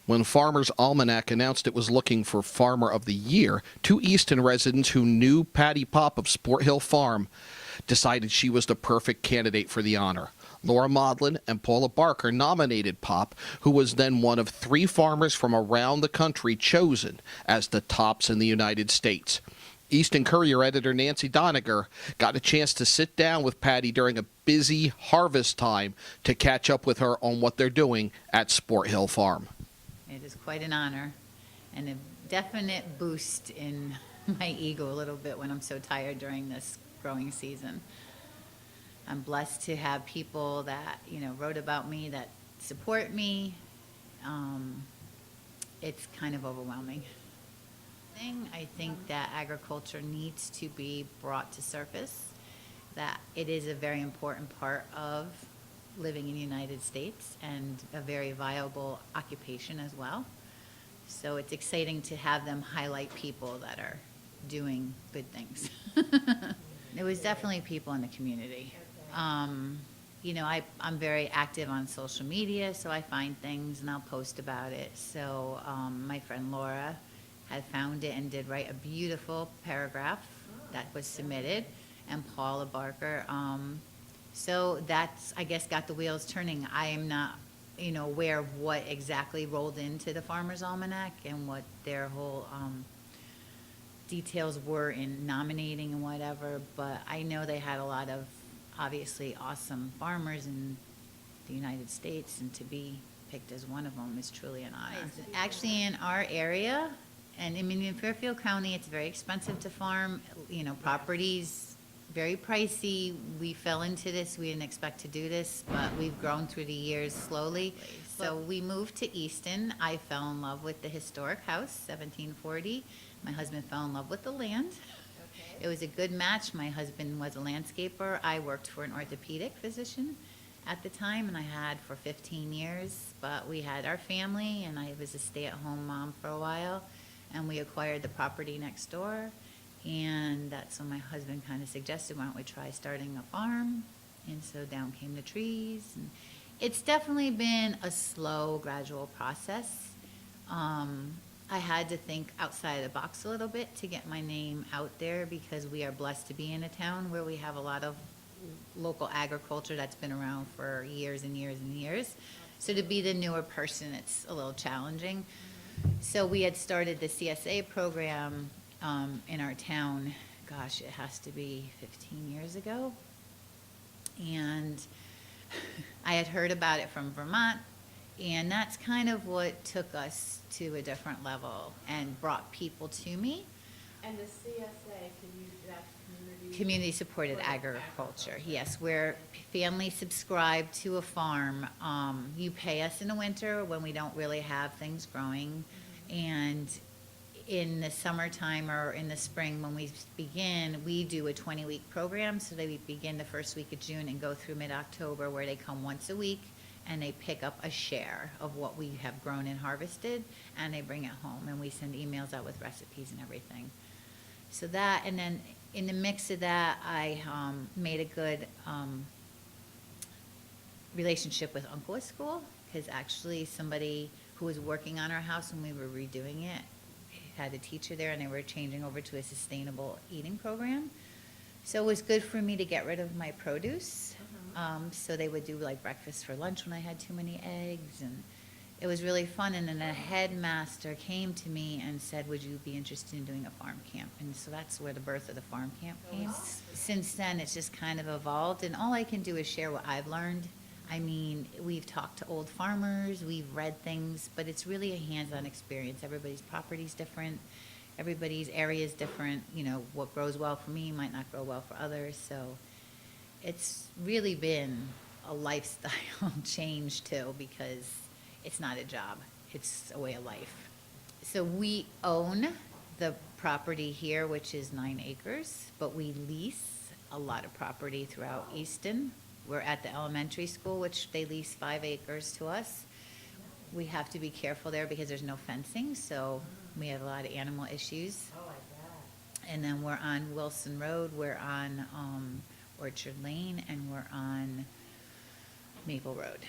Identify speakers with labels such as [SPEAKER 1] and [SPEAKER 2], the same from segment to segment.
[SPEAKER 1] When Farmer's Almanac announced it was looking for Farmer of the Year, two Easton residents who knew Patti Popp of Sport Hill Farm decided she was the perfect candidate for the honor. Laura Maudlin and Paula Barker nominated Popp, who was then one of three farmers from around the country chosen as the tops in the United States. Easton Courier editor Nancy Doniger got a chance to sit down with Patti during a busy harvest time to catch up with her on what they're doing at Sport Hill Farm.
[SPEAKER 2] It is quite an honor and a definite boost in my ego a little bit when I'm so tired during this growing season. I'm blessed to have people that, wrote about me, that support me. It's kind of overwhelming. I think that agriculture needs to be brought to surface, that it is a very important part of living in the United States and a very viable occupation as well. So it's exciting to have them highlight people that are doing good things. It was definitely people in the community. I'm very active on social media, so I find things and I'll post about it. So my friend Laura had found it and did write a beautiful paragraph that was submitted, and Paula Barker. So that's, I guess, got the wheels turning. I am not, aware of what exactly rolled into the Farmer's Almanac and what their whole details were in nominating and whatever, but I know they had a lot of obviously awesome farmers in the United States, and to be picked as one of them is truly an honor. Actually, in our area, and in Fairfield County, it's very expensive to farm, properties, very pricey. We fell into this, we didn't expect to do this, but we've grown through the years slowly. So we moved to Easton. I fell in love with the historic house, 1740. My husband fell in love with the land. Okay. It was a good match. My husband was a landscaper. I worked for an orthopedic physician at the time, and I had for 15 years, but we had our family, and I was a stay-at-home mom for a while, and we acquired the property next door, and that's when my husband kind of suggested, why don't we try starting a farm? And so down came the trees. And it's definitely been a slow, gradual process. I had to think outside the box a little bit to get my name out there, because we are blessed to be in a town where we have a lot of local agriculture that's been around for years and years and years. So to be the newer person, it's a little challenging. So we had started the CSA program in our town, gosh, it has to be 15 years ago. And I had heard about it from Vermont, and that's kind of what took us to a different level and brought people to me.
[SPEAKER 3] And the CSA, that's
[SPEAKER 2] Community supported agriculture, yes, where families subscribe to a farm. You pay us in the winter when we don't really have things growing, and in the summertime or in the spring when we begin, we do a 20-week program. So they begin the first week of June and go through mid-October, where they come once a week and they pick up a share of what we have grown and harvested, and they bring it home, and we send emails out with recipes and everything. So that, and then in the mix of that, I made a good relationship with Uncle's School, because actually somebody who was working on our house when we were redoing it had a teacher there, and they were changing over to a sustainable eating program. So it was good for me to get rid of my produce. So they would do like breakfast for lunch when I had too many eggs, and it was really fun. And then the headmaster came to me and said, would you be interested in doing a farm camp? And so that's where the birth of the farm camp came. Since then, it's just kind of evolved, and all I can do is share what I've learned. I mean, we've talked to old farmers, we've read things, but it's really a hands-on experience. Everybody's property's different, everybody's area is different. What grows well for me might not grow well for others. So it's really been a lifestyle change too, because it's not a job, it's a way of life. So we own the property here, which is 9 acres, but we lease a lot of property throughout Easton. We're at the elementary school, which they lease 5 acres to us. We have to be careful there because there's no fencing, so we have a lot of animal issues.
[SPEAKER 3] Oh, I bet.
[SPEAKER 2] And then we're on Wilson Road, we're on Orchard Lane, and we're on Maple Road.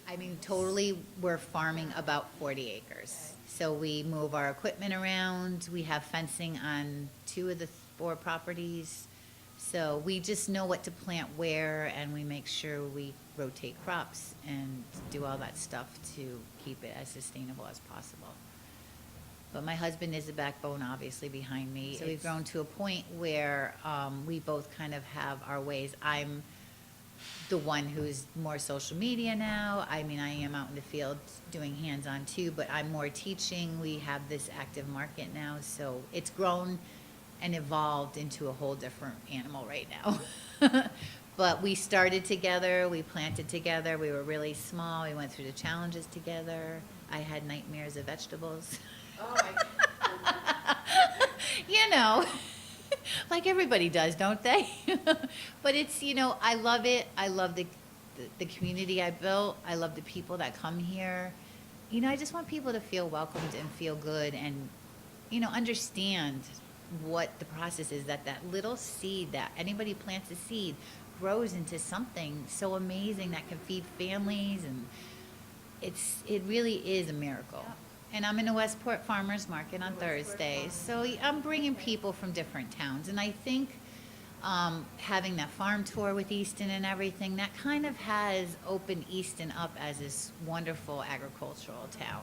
[SPEAKER 2] I mean, totally, we're farming about 40 acres. So we move our equipment around. We have fencing on 2 of the 4 properties. So we just know what to plant where, and we make sure we rotate crops and do all that stuff to keep it as sustainable as possible. But my husband is the backbone, obviously, behind me. So we've grown to a point where we both kind of have our ways. I'm the one who's more social media now. I mean, I am out in the field doing hands-on too, but I'm more teaching. We have this active market now, so it's grown and evolved into a whole different animal right now. But we started together, we planted together, we were really small, we went through the challenges together. I had nightmares of vegetables.
[SPEAKER 3] Oh, I
[SPEAKER 2] You know, like everybody does, don't they? But it's, I love it. I love the community I built. I love the people that come here. I just want people to feel welcomed and feel good and, understand what the process is, that little seed, that anybody plants a seed, grows into something so amazing that can feed families, and it really is a miracle. And I'm in the Westport Farmers Market on Thursdays, so I'm bringing people from different towns. And I think having that farm tour with Easton and everything, that kind of has opened Easton up as this wonderful agricultural town.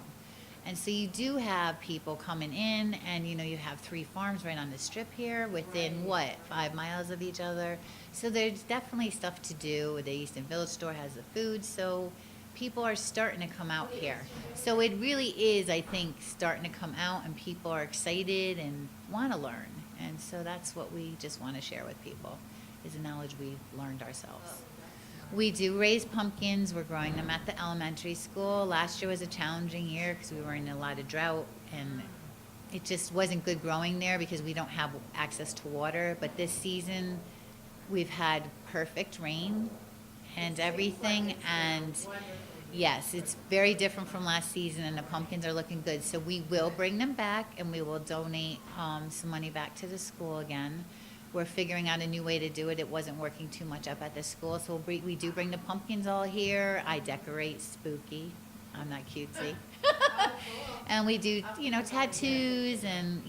[SPEAKER 2] And so you do have people coming in, and you have 3 farms right on the strip here within, 5 miles of each other. So there's definitely stuff to do. The Easton Village store has the food, so people are starting to come out here. So it really is, I think, starting to come out, and people are excited and want to learn. And so that's what we just want to share with people, is the knowledge we've learned ourselves. We do raise pumpkins. We're growing them at the elementary school. Last year was a challenging year because we were in a lot of drought, and it just wasn't good growing there because we don't have access to water. But this season, we've had perfect rain and everything, and yes, it's very different from last season, and the pumpkins are looking good. So we will bring them back, and we will donate some money back to the school again. We're figuring out a new way to do it. It wasn't working too much up at the school, so we do bring the pumpkins all here. I decorate spooky. I'm not cutesy. And we do, tattoos, and,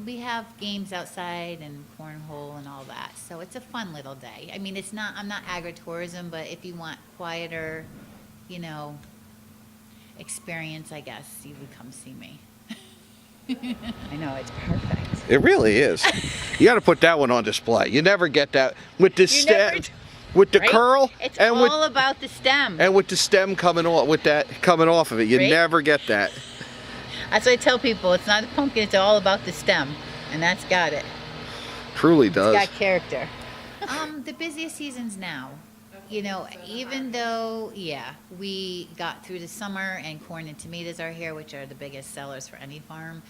[SPEAKER 2] we have games outside and cornhole and all that. So it's a fun little day. I mean, I'm not agritourism, but if you want quieter, experience, I guess, you would come see me. I know, it's perfect.
[SPEAKER 1] It really is. You got to put that one on display. You never get that with the stem, with the
[SPEAKER 2] Right?
[SPEAKER 1] curl,
[SPEAKER 2] It's
[SPEAKER 1] and
[SPEAKER 2] all about the stem.
[SPEAKER 1] with the stem coming off of it. You
[SPEAKER 2] Right?
[SPEAKER 1] never get that.
[SPEAKER 2] That's what I tell people. It's not a pumpkin. It's all about the stem, and that's got it.
[SPEAKER 1] Truly does.
[SPEAKER 2] Got character. The busiest season's now. Even though, we got through the summer and corn and tomatoes are here, which are the biggest sellers for any farm.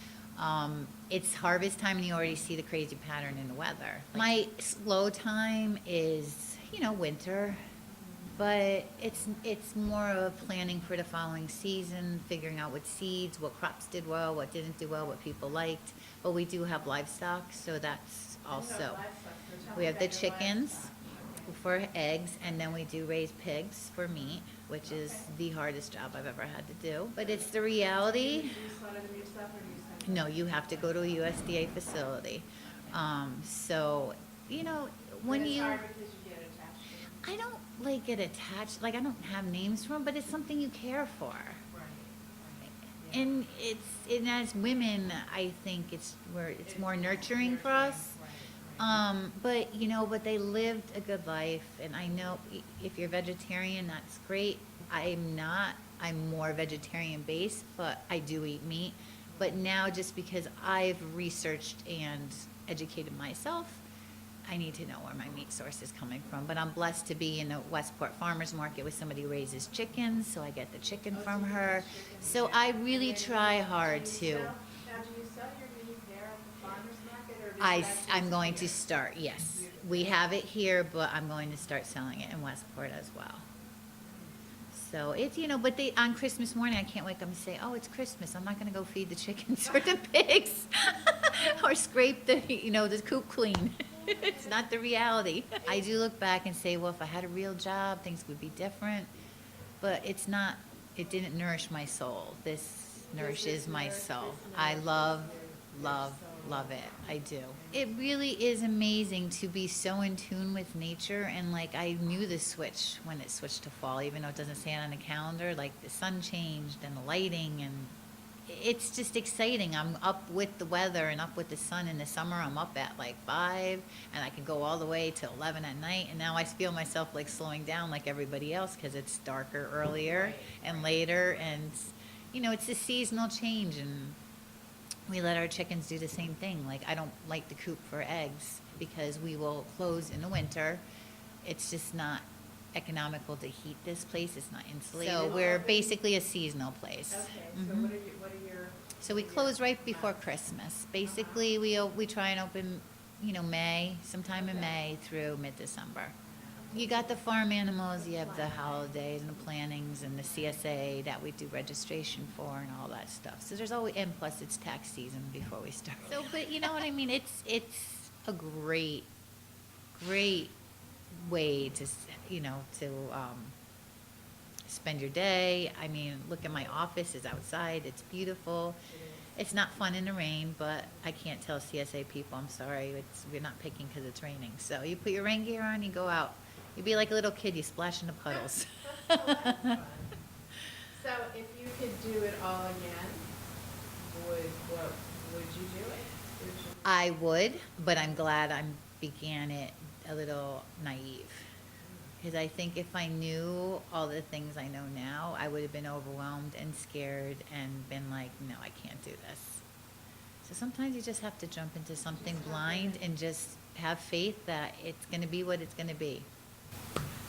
[SPEAKER 2] It's harvest time, and you already see the crazy pattern in the weather. My slow time is, winter, but it's more of planning for the following season, figuring out what seeds, what crops did well, what didn't do well, what people liked. But we do have livestock, so that's also. We have the chickens for eggs, and then we do raise pigs for meat, which is the hardest job I've ever had to do. But it's the reality.
[SPEAKER 3] Do you slaughter them yourself, or do you send them?
[SPEAKER 2] No, you have to go to a USDA facility. So, when
[SPEAKER 3] It's
[SPEAKER 2] you,
[SPEAKER 3] hard because you get attached to them.
[SPEAKER 2] I don't get attached, I don't have names for them, but it's something you care for.
[SPEAKER 3] Right. Yeah.
[SPEAKER 2] And and as women, I think it's more nurturing for us. But they lived a good life, and I know if you're vegetarian, that's great. I'm not. I'm more vegetarian based, but I do eat meat. But now, just because I've researched and educated myself, I need to know where my meat source is coming from. But I'm blessed to be in the Westport Farmers Market with somebody who raises chickens, so I get the chicken from her. So I really try hard to.
[SPEAKER 3] Now, do you sell your meat there at the farmer's market, or does that
[SPEAKER 2] I'm going to start, yes. We have it here, but I'm going to start selling it in Westport as well. So it's, but on Christmas morning, I can't wake up and say, oh, it's Christmas. I'm not going to go feed the chickens or the pigs or scrape the coop clean. It's not the reality. I do look back and say, well, if I had a real job, things would be different. but it's not, it didn't nourish my soul. This nourishes my
[SPEAKER 3] nourish-
[SPEAKER 2] soul.
[SPEAKER 3] this
[SPEAKER 2] I
[SPEAKER 3] nourishes
[SPEAKER 2] love,
[SPEAKER 3] your
[SPEAKER 2] love,
[SPEAKER 3] soul.
[SPEAKER 2] love it. I do. It really is amazing to be so in tune with nature, and like I knew the switch when it switched to fall, even though it doesn't say it on the calendar, like the sun changed and the lighting, and it's just exciting. I'm up with the weather and up with the sun. In the summer, I'm up at like 5, and I can go all the way to 11 at night. And now I feel myself like slowing down like everybody else because it's darker earlier
[SPEAKER 3] Right,
[SPEAKER 2] and later. And, you know, it's a seasonal change. And we let our chickens do the same thing. Like, I don't like the coop for eggs because we will close in the winter. It's just not economical to heat this place. It's not insulated. So we're basically a seasonal place.
[SPEAKER 3] Okay, so
[SPEAKER 2] Mhm.
[SPEAKER 3] what are your?
[SPEAKER 2] So we close right before Christmas. Basically, we try and open, you know, May, sometime in
[SPEAKER 3] Okay.
[SPEAKER 2] May through mid-December. You got the farm animals, you have the holidays and the plannings and the CSA that we do registration for and all that stuff. So there's always, and plus it's tax season before we start. So, but you know what I mean? It's a great way to, you know, to spend your day. I mean, look at my office is outside. It's beautiful. It's not fun in the rain, but I can't tell CSA people, I'm sorry, we're not picking because it's raining. So you put your rain gear on, you go out. You'd be like a little kid, you splash in the puddles.
[SPEAKER 3] So if you could do it all again, would you do it? Would you?
[SPEAKER 2] I would, but I'm glad I began it a little naive. Because I think if I knew all the things I know now, I would have been overwhelmed and scared and been like, no, I can't do this. So sometimes you just have to jump into something blind and just have faith that it's going to be what it's going to be.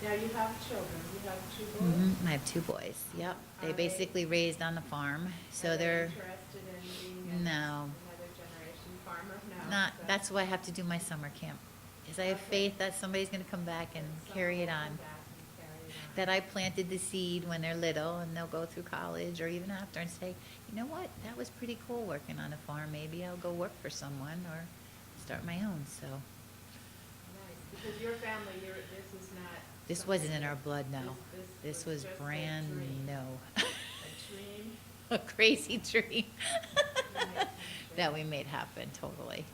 [SPEAKER 3] Now you have children, you have 2 boys?
[SPEAKER 2] I have 2 boys, yep. They
[SPEAKER 3] Are they-
[SPEAKER 2] basically raised on the farm, so
[SPEAKER 3] Are they
[SPEAKER 2] they're
[SPEAKER 3] interested in being
[SPEAKER 2] No.
[SPEAKER 3] another generation farmer? No.
[SPEAKER 2] not,
[SPEAKER 3] so-
[SPEAKER 2] that's why I have to do my summer camp. Because I have
[SPEAKER 3] Okay.
[SPEAKER 2] faith that somebody's going to come back and
[SPEAKER 3] Someone
[SPEAKER 2] carry it
[SPEAKER 3] will
[SPEAKER 2] on.
[SPEAKER 3] come back and carry it on.
[SPEAKER 2] That I planted the seed when they're little and they'll go through college or even after and say, you know what, that was pretty cool working on a farm. Maybe I'll go work for someone or start my own. So
[SPEAKER 3] Nice, because your family, this is not.
[SPEAKER 2] this
[SPEAKER 3] something
[SPEAKER 2] wasn't in
[SPEAKER 3] that-
[SPEAKER 2] our blood, no. This was
[SPEAKER 3] just a
[SPEAKER 2] brand
[SPEAKER 3] dream.
[SPEAKER 2] new.
[SPEAKER 3] A dream.
[SPEAKER 2] A crazy dream
[SPEAKER 3] Nice.
[SPEAKER 2] that we made happen, totally.